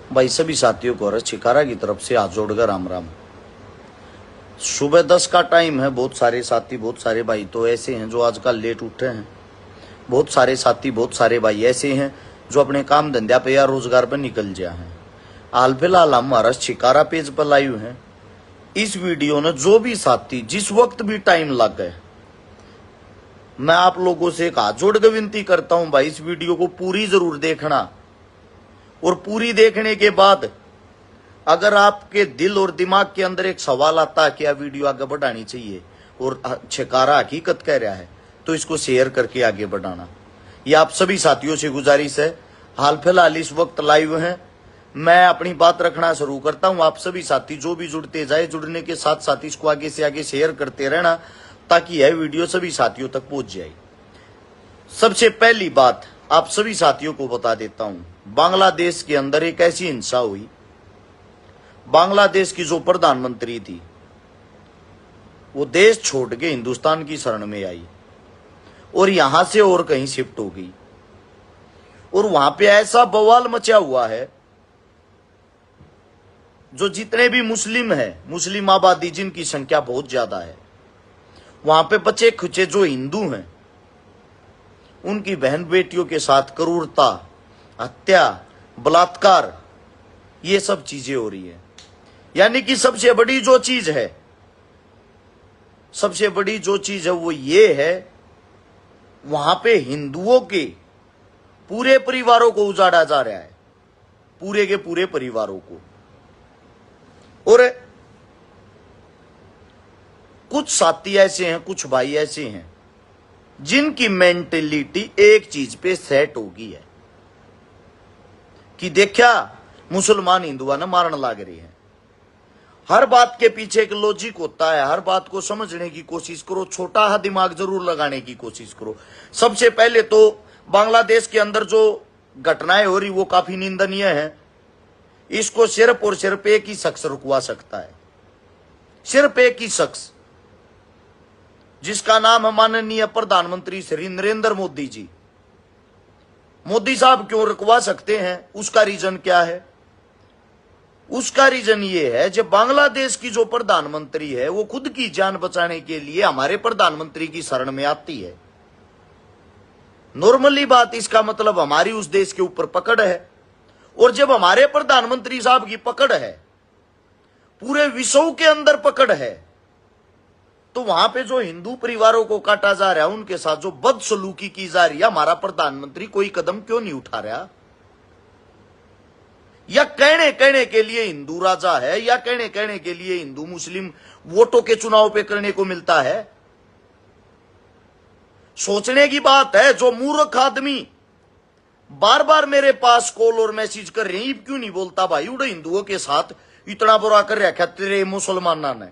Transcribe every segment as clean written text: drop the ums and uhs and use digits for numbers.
भाई सभी साथियों को छिकारा की तरफ से हाथ जोड़कर राम राम। सुबह 10 का टाइम है। बहुत सारे साथी, बहुत सारे भाई तो ऐसे हैं जो आजकल लेट उठे हैं। बहुत सारे साथी, बहुत सारे भाई ऐसे हैं जो अपने काम धंधा पे या रोजगार पर निकल गया है। हाल फिलहाल हम हमारा छिकारा पेज पर लाइव हैं। इस वीडियो ने जो भी साथी जिस वक्त भी टाइम लग गए, मैं आप लोगों से एक हाथ जोड़ के विनती करता हूं भाई, इस वीडियो को पूरी जरूर देखना। और पूरी देखने के बाद अगर आपके दिल और दिमाग के अंदर एक सवाल आता है कि यह वीडियो आगे बढ़ानी चाहिए और छिकारा हकीकत कह रहा है, तो इसको शेयर करके आगे बढ़ाना। यह आप सभी साथियों से गुजारिश है। हाल फिलहाल इस वक्त लाइव हैं, मैं अपनी बात रखना शुरू करता हूं। आप सभी साथी जो भी जुड़ते जाए, जुड़ने के साथ साथ इसको आगे से आगे शेयर करते रहना ताकि यह वीडियो सभी साथियों तक पहुंच जाए। सबसे पहली बात आप सभी साथियों को बता देता हूं, बांग्लादेश के अंदर एक ऐसी हिंसा हुई। बांग्लादेश की जो प्रधानमंत्री थी वो देश छोड़ के हिंदुस्तान की शरण में आई और यहां से और कहीं शिफ्ट हो गई। और वहां पे ऐसा बवाल मचा हुआ है, जो जितने भी मुस्लिम हैं, मुस्लिम आबादी जिनकी संख्या बहुत ज्यादा है, वहां पे बचे खुचे जो हिंदू हैं, उनकी बहन बेटियों के साथ क्रूरता, हत्या, बलात्कार, ये सब चीजें हो रही है। यानी कि सबसे बड़ी जो चीज है, सबसे बड़ी जो चीज है वो ये है, वहां पे हिंदुओं के पूरे परिवारों को उजाड़ा जा रहा है, पूरे के पूरे परिवारों को। और कुछ साथी ऐसे हैं, कुछ भाई ऐसे हैं जिनकी मेंटेलिटी एक चीज पे सेट हो गई है कि देखा मुसलमान हिंदुआ ने मारने लग रहे हैं। हर बात के पीछे एक लॉजिक होता है, हर बात को समझने की कोशिश करो, छोटा सा दिमाग जरूर लगाने की कोशिश करो। सबसे पहले तो बांग्लादेश के अंदर जो घटनाएं हो रही वो काफी निंदनीय है। इसको सिर्फ और सिर्फ एक ही शख्स रुकवा सकता है, सिर्फ एक ही शख्स, जिसका नाम है माननीय प्रधानमंत्री श्री नरेंद्र मोदी जी। मोदी साहब क्यों रुकवा सकते हैं, उसका रीजन क्या है? उसका रीजन ये है, जब बांग्लादेश की जो प्रधानमंत्री है वो खुद की जान बचाने के लिए हमारे प्रधानमंत्री की शरण में आती है। नॉर्मली बात, इसका मतलब हमारी उस देश के ऊपर पकड़ है। और जब हमारे प्रधानमंत्री साहब की पकड़ है, पूरे विश्व के अंदर पकड़ है, तो वहां पे जो हिंदू परिवारों को काटा जा रहा है, उनके साथ जो बदसलूकी की जा रही है, हमारा प्रधानमंत्री कोई कदम क्यों नहीं उठा रहा? या कहने के लिए हिंदू राजा है, या कहने के लिए हिंदू मुस्लिम वोटों के चुनाव पे करने को मिलता है? सोचने की बात है। जो मूर्ख आदमी बार बार मेरे पास कॉल और मैसेज कर रहे हैं, क्यों नहीं बोलता भाई उड़े हिंदुओं के साथ इतना बुरा कर रखा तेरे मुसलमाना ने,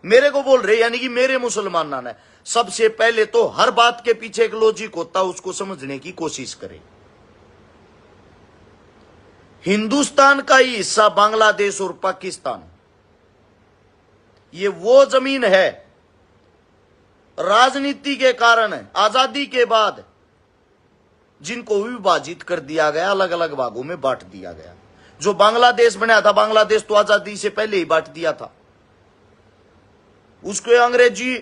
मेरे को बोल रहे, यानी कि मेरे मुसलमाना ने। सबसे पहले तो हर बात के पीछे एक लॉजिक होता है, उसको समझने की कोशिश करें। हिंदुस्तान का ही हिस्सा बांग्लादेश और पाकिस्तान, ये वो जमीन है, राजनीति के कारण आजादी के बाद जिनको विभाजित कर दिया गया, अलग अलग भागों में बांट दिया गया। जो बांग्लादेश बनाया था, बांग्लादेश तो आजादी से पहले ही बांट दिया था। उसको अंग्रेजी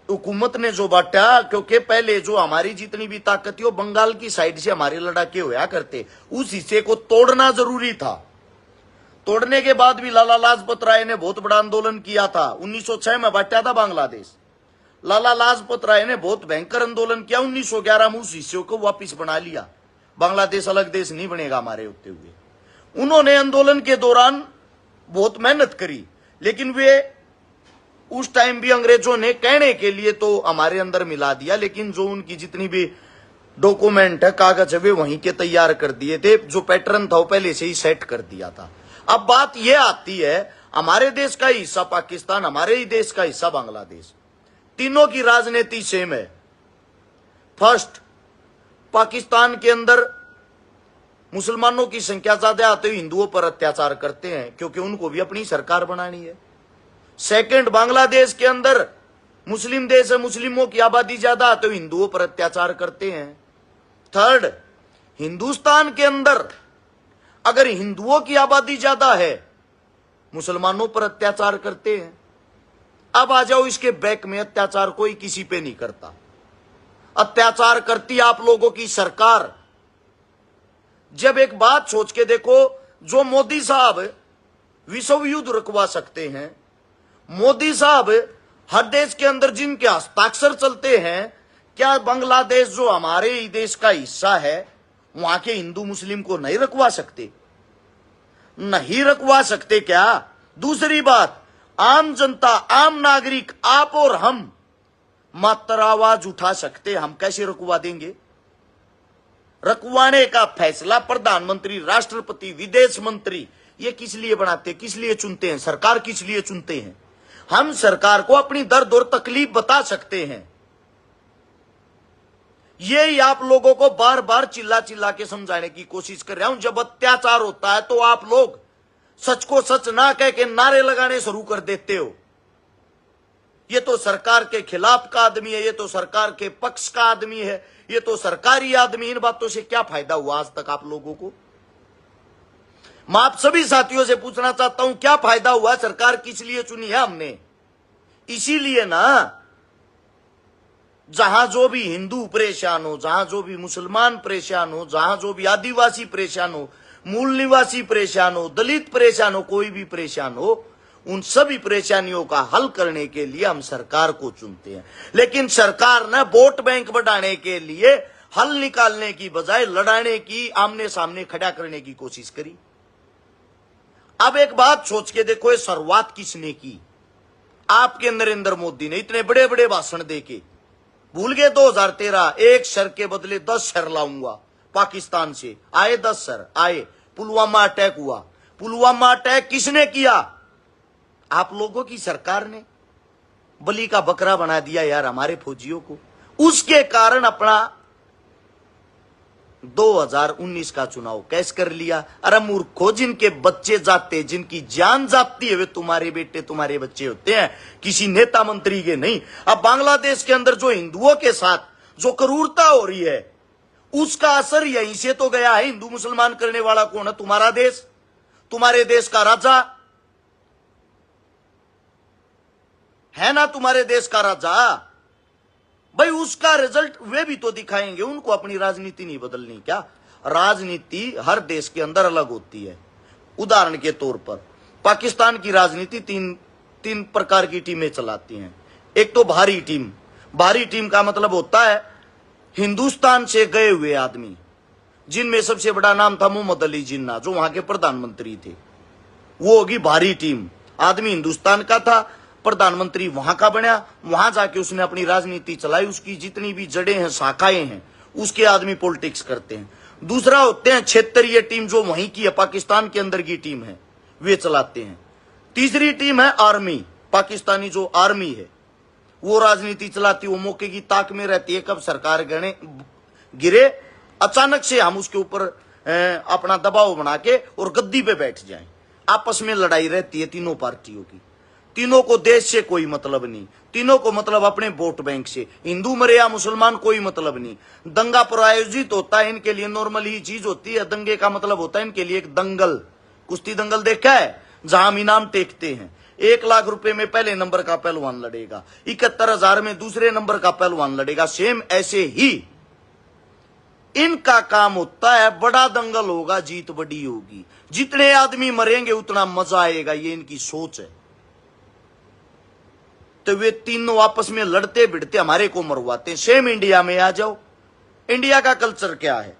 हुकूमत ने जो बांटा, क्योंकि पहले जो हमारी जितनी भी ताकत थी वो बंगाल की साइड से हमारे लड़ाके होया करते, उस हिस्से को तोड़ना जरूरी था। तोड़ने के बाद भी लाला लाजपत राय ने बहुत बड़ा आंदोलन किया था। 1906 में बांटा था बांग्लादेश। लाला लाजपत राय ने बहुत भयंकर आंदोलन किया। 1911 में उस हिस्से को वापिस बना लिया। बांग्लादेश अलग देश नहीं बनेगा हमारे होते हुए। उन्होंने आंदोलन के दौरान बहुत मेहनत करी, लेकिन वे उस टाइम भी अंग्रेजों ने कहने के लिए तो हमारे अंदर मिला दिया, लेकिन जो उनकी जितनी भी डॉक्यूमेंट है, कागज है, वे वहीं के तैयार कर दिए थे। जो पैटर्न था वो पहले से ही सेट कर दिया था। अब बात यह आती है, हमारे देश का हिस्सा पाकिस्तान, हमारे ही देश का हिस्सा बांग्लादेश, तीनों की राजनीति सेम है। फर्स्ट, पाकिस्तान के अंदर मुसलमानों की संख्या ज्यादा आते हुए हिंदुओं पर अत्याचार करते हैं, क्योंकि उनको भी अपनी सरकार बनानी है। सेकंड, बांग्लादेश के अंदर मुस्लिम देश है, मुस्लिमों की आबादी ज्यादा आते हुए हिंदुओं पर अत्याचार करते हैं। थर्ड, हिंदुस्तान के अंदर अगर हिंदुओं की आबादी ज्यादा है, मुसलमानों पर अत्याचार करते हैं। अब आ जाओ इसके बैक में, अत्याचार कोई किसी पे नहीं करता, अत्याचार करती आप लोगों की सरकार। जब एक बात सोच के देखो, जो मोदी साहब विश्व युद्ध रुकवा सकते हैं, मोदी साहब हर देश के अंदर जिनके हस्ताक्षर चलते हैं, क्या बांग्लादेश जो हमारे ही देश का हिस्सा है, वहां के हिंदू मुस्लिम को नहीं रखवा सकते? नहीं रखवा सकते क्या? दूसरी बात, आम जनता, आम नागरिक, आप और हम मात्र आवाज उठा सकते, हम कैसे रखवा देंगे? रखवाने का फैसला प्रधानमंत्री, राष्ट्रपति, विदेश मंत्री ये किस लिए बनाते, किस लिए चुनते हैं? सरकार किस लिए चुनते हैं? हम सरकार को अपनी दर्द और तकलीफ बता सकते हैं। यही आप लोगों को बार बार चिल्ला चिल्ला के समझाने की कोशिश कर रहा हूं। जब अत्याचार होता है तो आप लोग सच को सच ना कह के नारे लगाने शुरू कर देते हो। ये तो सरकार के खिलाफ का आदमी है, ये तो सरकार के पक्ष का आदमी है, ये तो सरकारी आदमी। इन बातों से क्या फायदा हुआ आज तक आप लोगों को? मैं आप सभी साथियों से पूछना चाहता हूं, क्या फायदा हुआ? सरकार किस लिए चुनी है हमने? इसीलिए ना, जहां जो भी हिंदू परेशान हो, जहां जो भी मुसलमान परेशान हो, जहां जो भी आदिवासी परेशान हो, मूल निवासी परेशान हो, दलित परेशान हो, कोई भी परेशान हो, उन सभी परेशानियों का हल करने के लिए हम सरकार को चुनते हैं। लेकिन सरकार ने वोट बैंक बढ़ाने के लिए हल निकालने की बजाय लड़ाने की, आमने सामने खड़ा करने की कोशिश करी। अब एक बात सोच के देखो, ये शुरुआत किसने की? आपके नरेंद्र मोदी ने इतने बड़े बड़े भाषण देके भूल गए 2013 एक शर के बदले 10 शर लाऊंगा पाकिस्तान से। आए 10 शर आए। पुलवामा अटैक हुआ। पुलवामा अटैक किसने किया? आप लोगों की सरकार ने। बलि का बकरा बना दिया यार हमारे फौजियों को। उसके कारण अपना 2019 का चुनाव कैसे कर लिया? अरे मूर्खो, जिनके बच्चे जाते, जिनकी जान जाती है, वे तुम्हारे बेटे तुम्हारे बच्चे होते हैं, किसी नेता मंत्री के नहीं। अब बांग्लादेश के अंदर जो हिंदुओं के साथ जो क्रूरता हो रही है, उसका असर यहीं से तो गया है। हिंदू मुसलमान करने वाला कौन है? तुम्हारा देश, तुम्हारे देश का राजा है ना, तुम्हारे देश का राजा। भाई उसका रिजल्ट वे भी तो दिखाएंगे। उनको अपनी राजनीति नहीं बदलनी क्या? राजनीति हर देश के अंदर अलग होती है। उदाहरण के तौर पर पाकिस्तान की राजनीति तीन प्रकार की टीमें चलाती हैं। एक तो भारी टीम। भारी टीम का मतलब होता है हिंदुस्तान से गए हुए आदमी, जिनमें सबसे बड़ा नाम था मोहम्मद अली जिन्ना, जो वहां के प्रधानमंत्री थे। वो होगी भारी टीम। आदमी हिंदुस्तान का था, प्रधानमंत्री वहां का बना, वहां जाके उसने अपनी राजनीति चलाई, उसकी जितनी भी जड़ें हैं, शाखाएं हैं, उसके आदमी पॉलिटिक्स करते हैं। दूसरा होते हैं क्षेत्रीय टीम, जो वहीं की है, पाकिस्तान के अंदर की टीम है, वे चलाते हैं। तीसरी टीम है आर्मी। पाकिस्तानी जो आर्मी है वो राजनीति चलाती, वो मौके की ताक में रहती है, कब सरकार गिरे अचानक से हम उसके ऊपर अपना दबाव बना के और गद्दी पे बैठ जाएं। आपस में लड़ाई रहती है तीनों पार्टियों की। तीनों को देश से कोई मतलब नहीं, तीनों को मतलब अपने वोट बैंक से। हिंदू मरे या मुसलमान कोई मतलब नहीं। दंगा प्रायोजित होता है, इनके लिए नॉर्मल ही चीज होती है। दंगे का मतलब होता है इनके लिए एक दंगल। कुश्ती दंगल देखा है, जहां हम इनाम टेकते हैं। 1 लाख रुपए में पहले नंबर का पहलवान लड़ेगा, 71,000 में दूसरे नंबर का पहलवान लड़ेगा। सेम ऐसे ही इनका काम होता है। बड़ा दंगल होगा, जीत बड़ी होगी, जितने आदमी मरेंगे उतना मजा आएगा, ये इनकी सोच है। तो वे तीनों आपस में लड़ते भिड़ते हमारे को मरवाते हैं। सेम इंडिया में आ जाओ। इंडिया का कल्चर क्या है?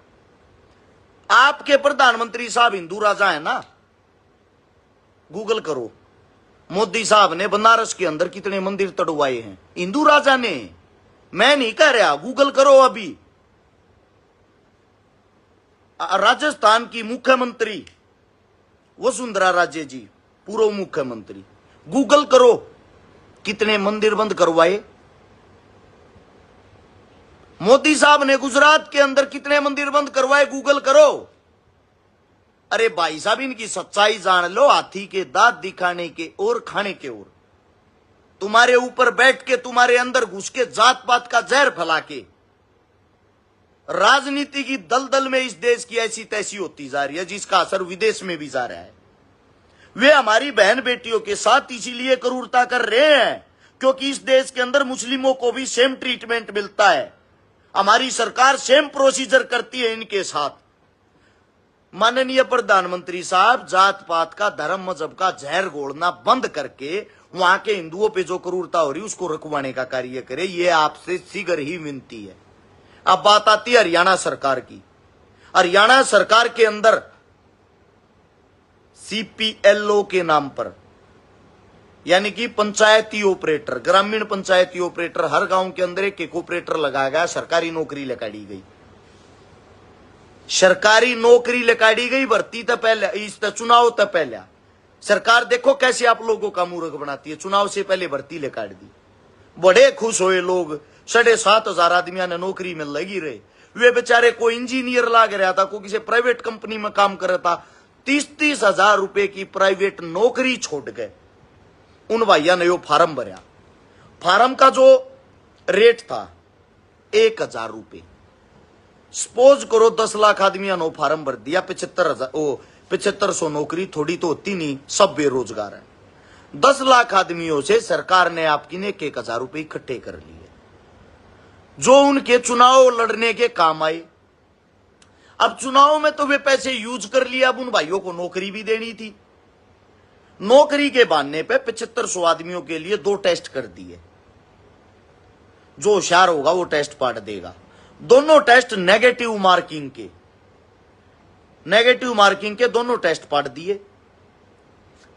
आपके प्रधानमंत्री साहब हिंदू राजा है ना, गूगल करो। मोदी साहब ने बनारस के अंदर कितने मंदिर तोड़वाए हैं? हिंदू राजा ने। मैं नहीं कह रहा, गूगल करो अभी। राजस्थान की मुख्यमंत्री वसुंधरा राजे जी, पूर्व मुख्यमंत्री, गूगल करो कितने मंदिर बंद करवाए। मोदी साहब ने गुजरात के अंदर कितने मंदिर बंद करवाए, गूगल करो। अरे भाई साहब, इनकी सच्चाई जान लो। हाथी के दांत दिखाने के और खाने के और, तुम्हारे ऊपर बैठ के, तुम्हारे अंदर घुस के, जात पात का जहर फैला के राजनीति की दलदल में इस देश की ऐसी तैसी होती जा रही है, जिसका असर विदेश में भी जा रहा है। वे हमारी बहन बेटियों के साथ इसीलिए क्रूरता कर रहे हैं क्योंकि इस देश के अंदर मुस्लिमों को भी सेम ट्रीटमेंट मिलता है। हमारी सरकार सेम प्रोसीजर करती है इनके साथ। माननीय प्रधानमंत्री साहब, जात पात का, धर्म मजहब का जहर घोलना बंद करके वहां के हिंदुओं पे जो क्रूरता हो रही है उसको रुकवाने का कार्य करे, ये आपसे शीघ्र ही विनती है। अब बात आती है हरियाणा सरकार की। हरियाणा सरकार के अंदर सीपीएलओ के नाम पर, यानी कि पंचायती ऑपरेटर, ग्रामीण पंचायती ऑपरेटर, हर गांव के अंदर एक ऑपरेटर लगाया गया, सरकारी नौकरी लगाई गई। सरकारी नौकरी लगाई गई भर्ती तो पहले, इस चुनाव तो पहले सरकार देखो कैसे आप लोगों का मूर्ख बनाती है। चुनाव से पहले भर्ती लगा दी, बड़े खुश हुए लोग। 7,500 आदमियों ने नौकरी में लगी रहे। वे बेचारे कोई इंजीनियर लाग रहा था, कोई किसी प्राइवेट कंपनी में काम कर रहा था, 30-30 हजार रुपए की प्राइवेट नौकरी छोड़ गए। उन भैया ने वो फार्म भरा। फार्म का जो रेट था 1,000 रुपए। सपोज करो 10 लाख आदमियों ने फार्म भर दिया, 7500 नौकरी थोड़ी तो होती नहीं, सब बेरोजगार है। 10 लाख आदमियों से सरकार ने आपकी ने 1,000 रुपए इकट्ठे कर लिए जो उनके चुनाव लड़ने के काम आए। अब चुनाव में तो वे पैसे यूज कर लिया, अब उन भाइयों को नौकरी भी देनी थी। नौकरी के बहाने पे 7500 आदमियों के लिए 2 टेस्ट कर दिए। जो होशियार होगा वो टेस्ट पाट देगा। दोनों टेस्ट नेगेटिव मार्किंग के दोनों टेस्ट पाट दिए।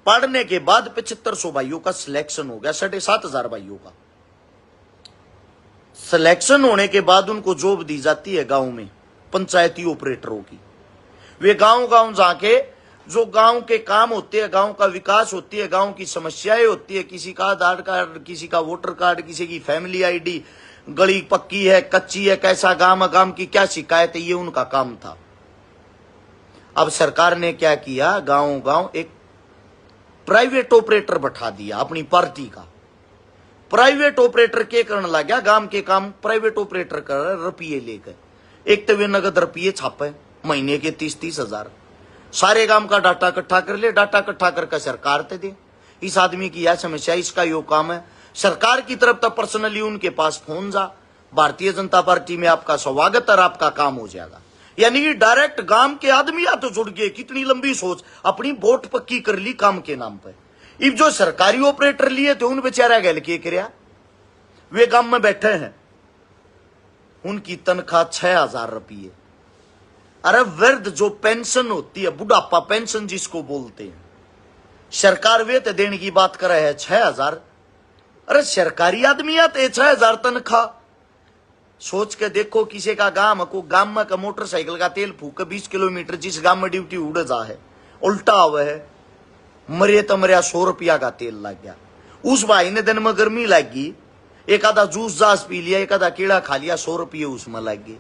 पढ़ने के बाद 7500 भाइयों का सिलेक्शन हो गया, 7,500 भाइयों का सिलेक्शन होने के बाद उनको जॉब दी जाती है गांव में, पंचायती ऑपरेटरों की। वे गांव जाके जो गांव के काम होते हैं, गांव का विकास होती है, गांव की समस्याएं होती है, किसी का आधार कार्ड, किसी का वोटर कार्ड, किसी की फैमिली आईडी, गली पक्की है कच्ची है, कैसा गांव की क्या शिकायत है, ये उनका काम था। अब सरकार ने क्या किया, गांव एक प्राइवेट ऑपरेटर बैठा दिया अपनी पार्टी का। प्राइवेट ऑपरेटर के करने लग गया, गांव के काम प्राइवेट ऑपरेटर कर रुपये लेकर। एक तो वे नगद रुपये छापे महीने के 30-30 हजार, सारे गांव का डाटा इकट्ठा कर ले, डाटा इकट्ठा करके सरकार ते दे। इस आदमी की यह समस्या, इसका यो काम है। सरकार की तरफ तो पर्सनली उनके पास फोन जा, भारतीय जनता पार्टी में आपका स्वागत और आपका काम हो जाएगा। यानी कि डायरेक्ट गांव के आदमी तो जुड़ गए। कितनी लंबी सोच, अपनी वोट पक्की कर ली काम के नाम पर। अब जो सरकारी ऑपरेटर लिए थे उन बेचारा गल के करया, वे गांव में बैठे हैं, उनकी तनख्वाह 6,000 रुपये। अरे वृद्ध जो पेंशन होती है, बुढ़ापा पेंशन जिसको बोलते हैं, सरकार वे तो देने की बात कर रहे हैं 6,000। अरे सरकारी आदमी आते 6,000 तनख्वाह। सोच के देखो, किसी का गांव का मोटरसाइकिल का तेल फूक 20 किलोमीटर जिस गांव में ड्यूटी उड़ जा है, उल्टा हुआ है, मरे तो मरिया 100 रुपया का तेल लग गया। उस भाई ने दिन में गर्मी लगी, एक आधा जूस जास पी लिया, एक आधा कीड़ा खा लिया, 100 रुपये उसमें लग गए।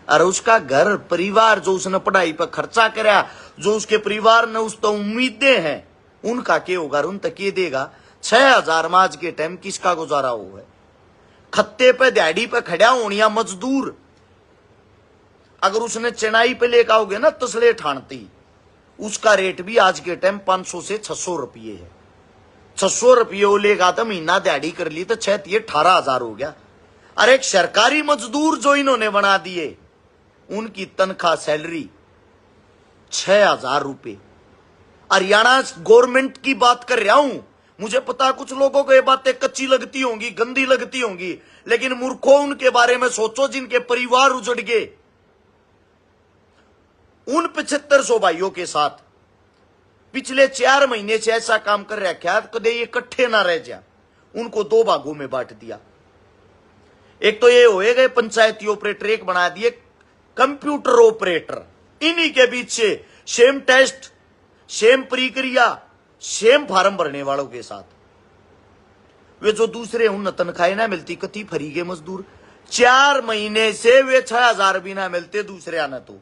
और उसका घर परिवार जो उसने पढ़ाई पर खर्चा कराया, जो उसके परिवार ने उस तो उम्मीदें हैं, उनका क्या होगा, उन तक ये देगा। 6,000 में आज के टाइम किसका गुजारा हो है। खत्ते पे दिहाड़ी पे खड़ा होनिया मजदूर, अगर उसने चेन्नई पे लेकर आओगे ना तसले ठानती, उसका रेट भी आज के टाइम 500 से 600 रुपये है। 600 रुपये वो लेगा तो महीना दिहाड़ी कर ली तो 18,000 हो गया। अरे एक सरकारी मजदूर जो इन्होंने बना दिए, उनकी तनख्वाह सैलरी 6,000 रुपये। हरियाणा गवर्नमेंट की बात कर रहा हूं। मुझे पता कुछ लोगों को ये बातें कच्ची लगती होंगी, गंदी लगती होंगी, लेकिन मूर्खों उनके बारे में सोचो जिनके परिवार उजड़ गए। उन 7500 भाइयों के साथ पिछले 4 महीने से ऐसा काम कर रखा है, कदे ये इकट्ठे ना रह जा। उनको 2 भागों में बांट दिया। एक तो ये होए गए पंचायती ऑपरेटर, एक बना दिए कंप्यूटर ऑपरेटर। इन्हीं के बीच से सेम टेस्ट, सेम प्रक्रिया, सेम फार्म भरने वालों के साथ वे जो दूसरे उन तनख्वाहें ना मिलती, कति फरी गए मजदूर। 4 महीने से वे 6,000 भी ना मिलते दूसरे आना। तो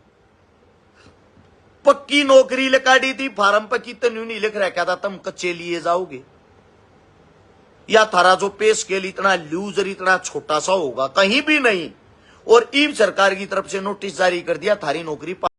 पक्की नौकरी लिखाड़ी थी, फार्म पर कितनी नहीं लिख रखा था, तुम कच्चे लिए जाओगे या थारा जो पे स्केल इतना लूजर, इतना छोटा सा होगा, कहीं भी नहीं। और ईब सरकार की तरफ से नोटिस जारी कर दिया, थारी नौकरी